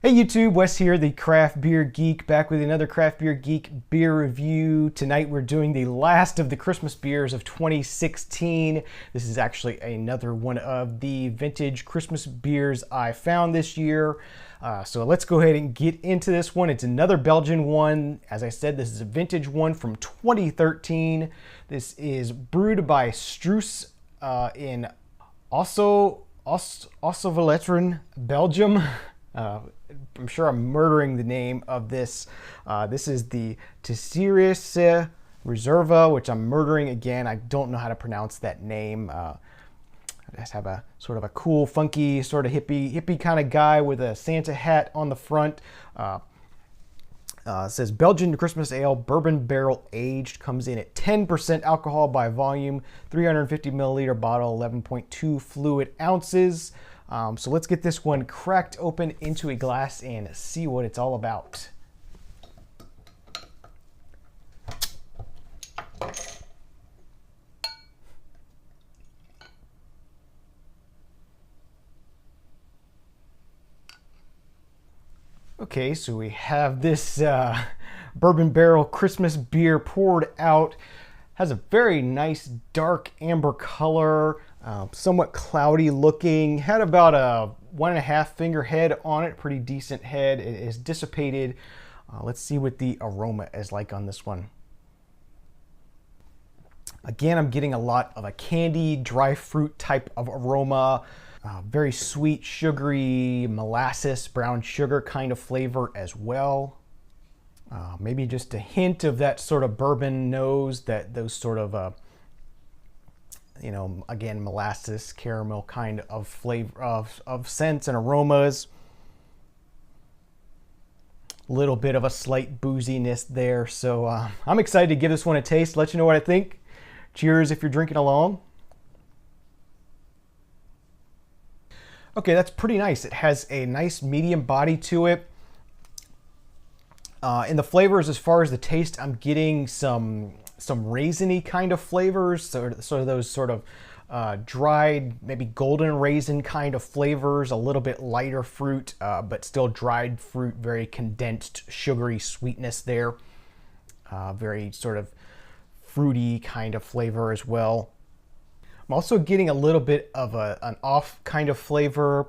Hey YouTube, Wes here, the Craft Beer Geek, back with another Craft Beer Geek beer review. Tonight we're doing the last of the Christmas beers of 2016. This is actually another one of the vintage Christmas beers I found this year. So let's go ahead and get into this one. It's another Belgian one. As I said, this is a vintage one from 2013. This is brewed by Struise in Oostvleteren, Belgium. I'm sure I'm murdering the name of this. This is the Tsjeeses Reserva, which I'm murdering again. I don't know how to pronounce that name. I just have a sort of a cool, funky, sort of hippie kind of guy with a Santa hat on the front. It says Belgian Christmas Ale, bourbon barrel aged, comes in at 10% alcohol by volume, 350 milliliter bottle, 11.2 fluid ounces. So let's get this one cracked open into a glass and see what it's all about. Okay, so we have this bourbon barrel Christmas beer poured out. Has a very nice dark amber color, somewhat cloudy looking. Had about a 1.5 finger head on it, pretty decent head. It is dissipated. Let's see what the aroma is like on this one. Again, I'm getting a lot of a candy, dry fruit type of aroma. Very sweet, sugary, molasses, brown sugar kind of flavor as well. Maybe just a hint of that sort of bourbon nose, those sort of, again, molasses, caramel kind of flavor of scents and aromas. A little bit of a slight booziness there. So I'm excited to give this one a taste, let you know what I think. Cheers if you're drinking along. Okay, that's pretty nice. It has a nice medium body to it. In the flavors, as far as the taste, I'm getting some raisiny kind of flavors, sort of those sort of dried, maybe golden raisin kind of flavors, a little bit lighter fruit, but still dried fruit, very condensed, sugary sweetness there. Very sort of fruity kind of flavor as well. I'm also getting a little bit of an off kind of flavor.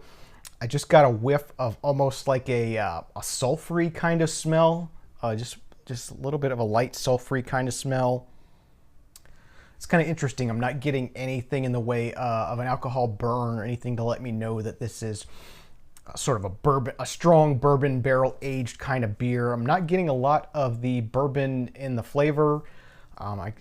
I just got a whiff of almost like a sulfury kind of smell. Just a little bit of a light sulfury kind of smell. It's kind of interesting. I'm not getting anything in the way of an alcohol burn or anything to let me know that this is sort of a strong bourbon barrel aged kind of beer. I'm not getting a lot of the bourbon in the flavor.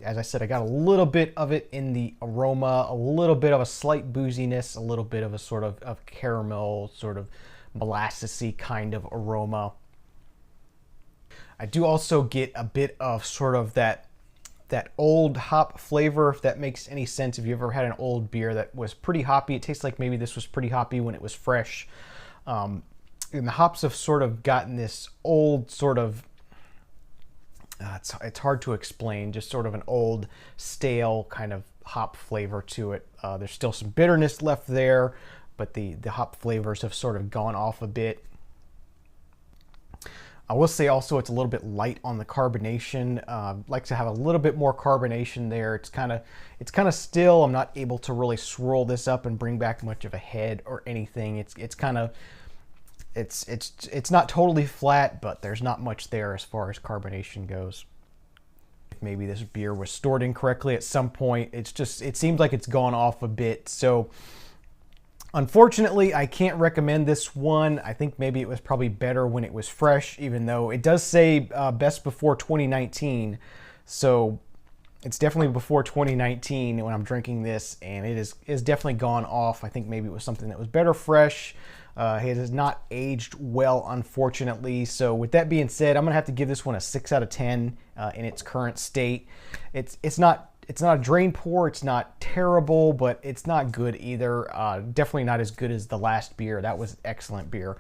As I said, I got a little bit of it in the aroma, a little bit of a slight booziness, a little bit of a sort of caramel, sort of molassesy kind of aroma. I do also get a bit of sort of that old hop flavor, if that makes any sense. If you ever had an old beer that was pretty hoppy, it tastes like maybe this was pretty hoppy when it was fresh. And the hops have sort of gotten this old sort of, it's hard to explain, just sort of an old stale kind of hop flavor to it. There's still some bitterness left there, but the hop flavors have sort of gone off a bit. I will say also it's a little bit light on the carbonation. Like to have a little bit more carbonation there. It's kind of still. I'm not able to really swirl this up and bring back much of a head or anything. It's not totally flat, but there's not much there as far as carbonation goes. Maybe this beer was stored incorrectly at some point. It seems like it's gone off a bit. So unfortunately, I can't recommend this one. I think maybe it was probably better when it was fresh, even though it does say best before 2019. So it's definitely before 2019 when I'm drinking this, and it is definitely gone off. I think maybe it was something that was better fresh. It has not aged well, unfortunately. So with that being said, I'm gonna have to give this one a 6 out of 10 in its current state. It's not a drain pour. It's not terrible, but it's not good either. Definitely not as good as the last beer. That was excellent beer.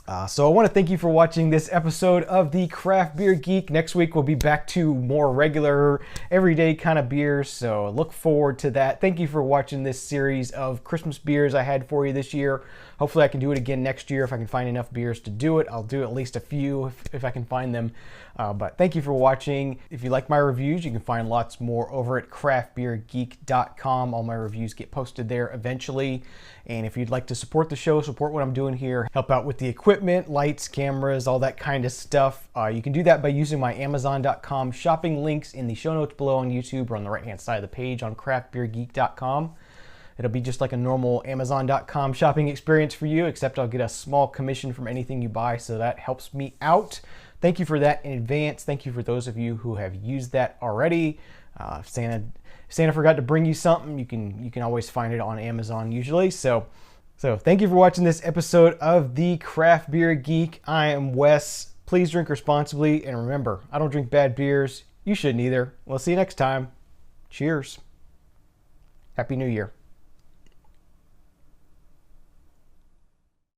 So I want to thank you for watching this episode of the Craft Beer Geek. Next week we'll be back to more regular, everyday kind of beers, so look forward to that. Thank you for watching this series of Christmas beers I had for you this year. Hopefully I can do it again next year if I can find enough beers to do it. I'll do at least a few if I can find them. But thank you for watching. If you like my reviews, you can find lots more over at craftbeergeek.com. All my reviews get posted there eventually. And if you'd like to support the show, support what I'm doing here, help out with the equipment, lights, cameras, all that kind of stuff, you can do that by using my Amazon.com shopping links in the show notes below on YouTube or on the right-hand side of the page on craftbeergeek.com. It'll be just like a normal Amazon.com shopping experience for you, except I'll get a small commission from anything you buy, so that helps me out. Thank you for that in advance. Thank you for those of you who have used that already. If Santa forgot to bring you something, you can always find it on Amazon usually. So thank you for watching this episode of the Craft Beer Geek. I am Wes. Please drink responsibly, and remember, I don't drink bad beers. You shouldn't either. We'll see you next time. Cheers. Happy New Year.